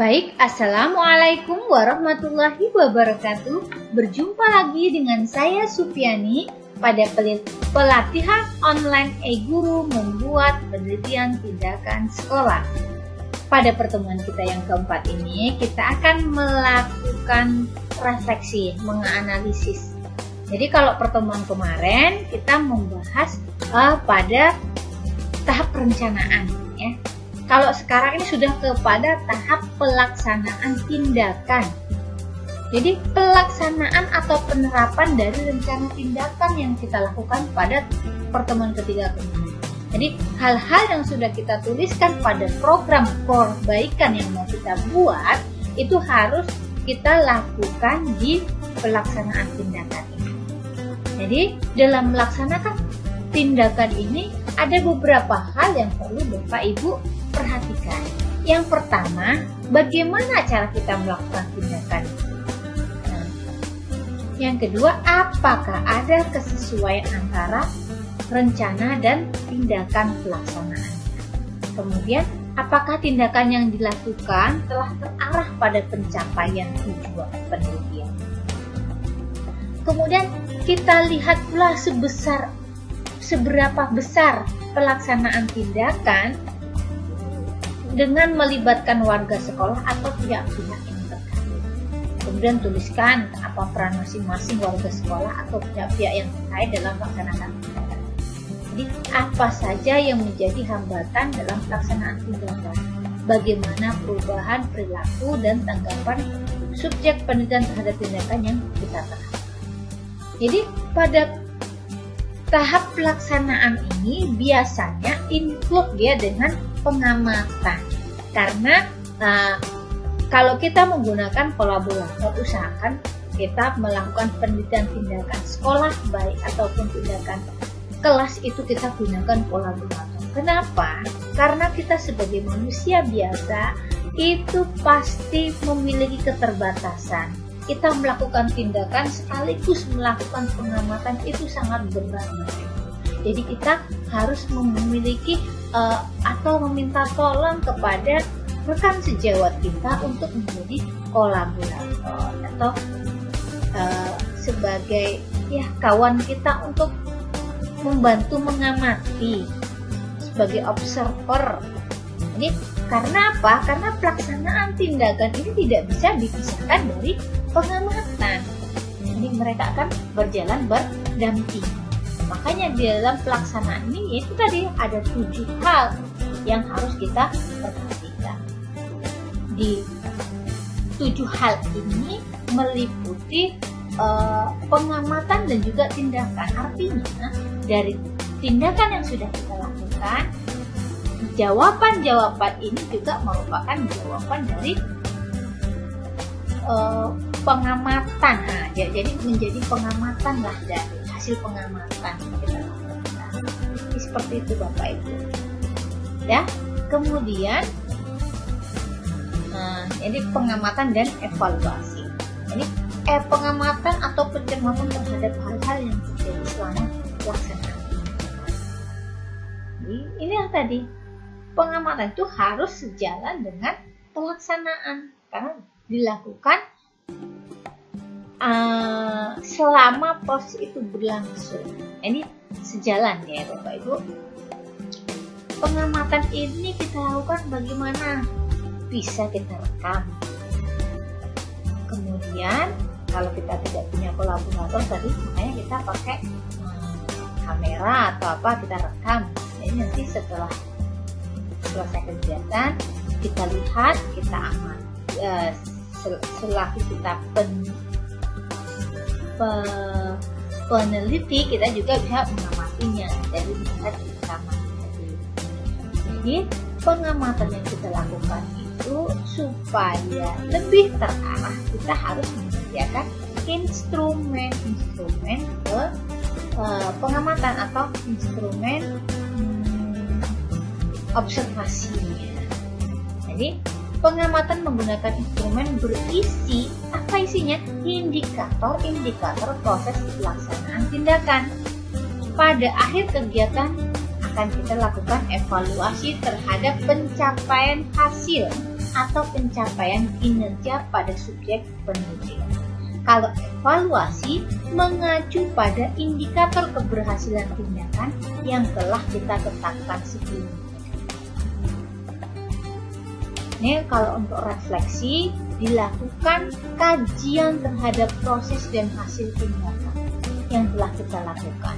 Baik, Assalamualaikum warahmatullahi wabarakatuh. Berjumpa lagi dengan saya Supiani pada pelatihan online e-guru membuat penelitian tindakan sekolah. Pada pertemuan kita yang keempat ini, kita akan melakukan refleksi, menganalisis. Jadi kalau pertemuan kemarin kita membahas pada tahap perencanaan, ya. Kalau sekarang ini sudah kepada tahap pelaksanaan tindakan. Jadi pelaksanaan atau penerapan dari rencana tindakan yang kita lakukan pada pertemuan ketiga kemarin. Jadi hal-hal yang sudah kita tuliskan pada program perbaikan yang mau kita buat itu harus kita lakukan di pelaksanaan tindakan ini. Jadi dalam melaksanakan tindakan ini ada beberapa hal yang perlu Bapak Ibu perhatikan. Yang pertama, bagaimana cara kita melakukan tindakan? Nah, yang kedua, apakah ada kesesuaian antara rencana dan tindakan pelaksanaan? Kemudian, apakah tindakan yang dilakukan telah terarah pada pencapaian tujuan penelitian? Kemudian, kita lihat pula seberapa besar pelaksanaan tindakan dengan melibatkan warga sekolah atau pihak-pihak yang terkait. Kemudian tuliskan apa peran masing-masing warga sekolah atau pihak-pihak yang terkait dalam melaksanakan tindakan. Jadi apa saja yang menjadi hambatan dalam pelaksanaan tindakan? Bagaimana perubahan perilaku dan tanggapan subjek penelitian terhadap tindakan yang kita terapkan. Jadi pada tahap pelaksanaan ini biasanya include dia dengan pengamatan, karena kalau kita menggunakan kolaborator, usahakan kita melakukan penelitian tindakan sekolah baik ataupun tindakan kelas itu kita gunakan kolaborator. Kenapa? Karena kita sebagai manusia biasa itu pasti memiliki keterbatasan. Kita melakukan tindakan sekaligus melakukan pengamatan itu sangat berat. Jadi kita harus memiliki atau meminta tolong kepada rekan sejawat kita untuk menjadi kolaborator atau sebagai kawan kita untuk membantu mengamati sebagai observer. Ini karena apa? Karena pelaksanaan tindakan ini tidak bisa dipisahkan dari pengamatan. Jadi mereka akan berjalan berdampingan. Makanya di dalam pelaksanaan ini itu tadi ada 7 hal yang harus kita perhatikan. Di 7 hal ini meliputi pengamatan dan juga tindakan. Artinya dari tindakan yang sudah kita lakukan, jawaban-jawaban ini juga merupakan jawaban dari pengamatan. Jadi menjadi pengamatan lah dari hasil pengamatan kita lakukan. Seperti itu Bapak Ibu. Ya, kemudian jadi pengamatan dan evaluasi. Jadi pengamatan atau pencermatan terhadap hal-hal yang terjadi selama pelaksanaan. Jadi inilah tadi, pengamatan itu harus sejalan dengan pelaksanaan karena dilakukan selama proses itu berlangsung. Ini sejalan ya Bapak Ibu. Pengamatan ini kita lakukan bagaimana? Bisa kita rekam. Kemudian kalau kita tidak punya kolaborator tadi, makanya kita pakai kamera atau apa, kita rekam. Jadi nanti setelah selesai kegiatan kita lihat, kita amati, selaku kita peneliti, kita juga bisa mengamatinya dari melihat rekaman tadi. Jadi pengamatan yang kita lakukan itu supaya lebih terarah, kita harus menyediakan instrumen pengamatan atau instrumen observasinya. Jadi pengamatan menggunakan instrumen berisi apa isinya? Indikator proses pelaksanaan tindakan. Pada akhir kegiatan akan kita lakukan evaluasi terhadap pencapaian hasil atau pencapaian kinerja pada subjek penelitian. Kalau evaluasi mengacu pada indikator keberhasilan tindakan yang telah kita tetapkan sebelumnya. Ini kalau untuk refleksi, dilakukan kajian terhadap proses dan hasil tindakan yang telah kita lakukan,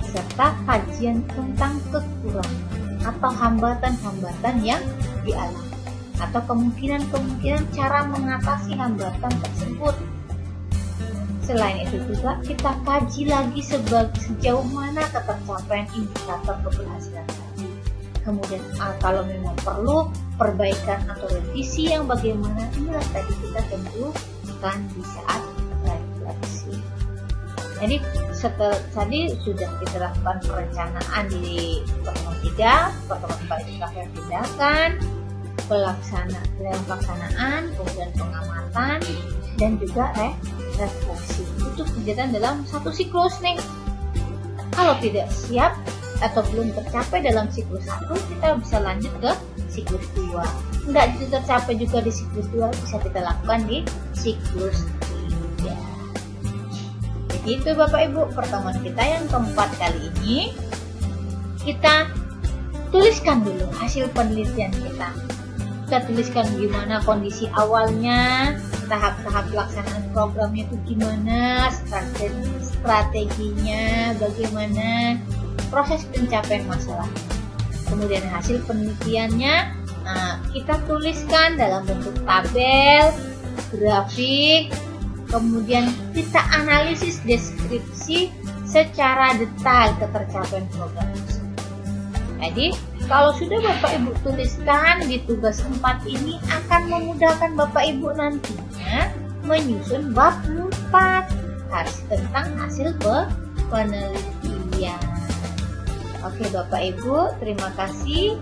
serta kajian tentang kekurangan atau hambatan-hambatan yang dialami, atau kemungkinan-kemungkinan cara mengatasi hambatan tersebut. Selain itu juga kita kaji lagi sejauh mana ketercapaian indikator keberhasilan tadi. Kemudian kalau memang perlu perbaikan atau revisi yang bagaimana, inilah tadi kita tentukan di saat refleksi. Jadi tadi sudah kita lakukan perencanaan di pertemuan 3, pertemuan planifikasi tindakan, pelaksanaan, kemudian pengamatan, dan juga refleksi. Itu kegiatan dalam satu siklus nih. Kalau tidak siap atau belum tercapai dalam siklus 1, kita bisa lanjut ke siklus 2. Enggak tercapai juga di siklus 2, bisa kita lakukan di siklus 3. Jadi itu Bapak Ibu, pertemuan kita yang keempat kali ini. Kita tuliskan dulu hasil penelitian kita. Kita tuliskan gimana kondisi awalnya, tahap-tahap pelaksanaan programnya itu gimana, strateginya bagaimana, proses pencapaian masalah. Kemudian hasil penelitiannya kita tuliskan dalam bentuk tabel, grafik, kemudian kita analisis deskripsi secara detail ketercapaian program tersebut. Jadi kalau sudah Bapak Ibu tuliskan di tugas 4 ini akan memudahkan Bapak Ibu nantinya menyusun bab 4 tentang hasil penelitian. Oke Bapak Ibu, terima kasih.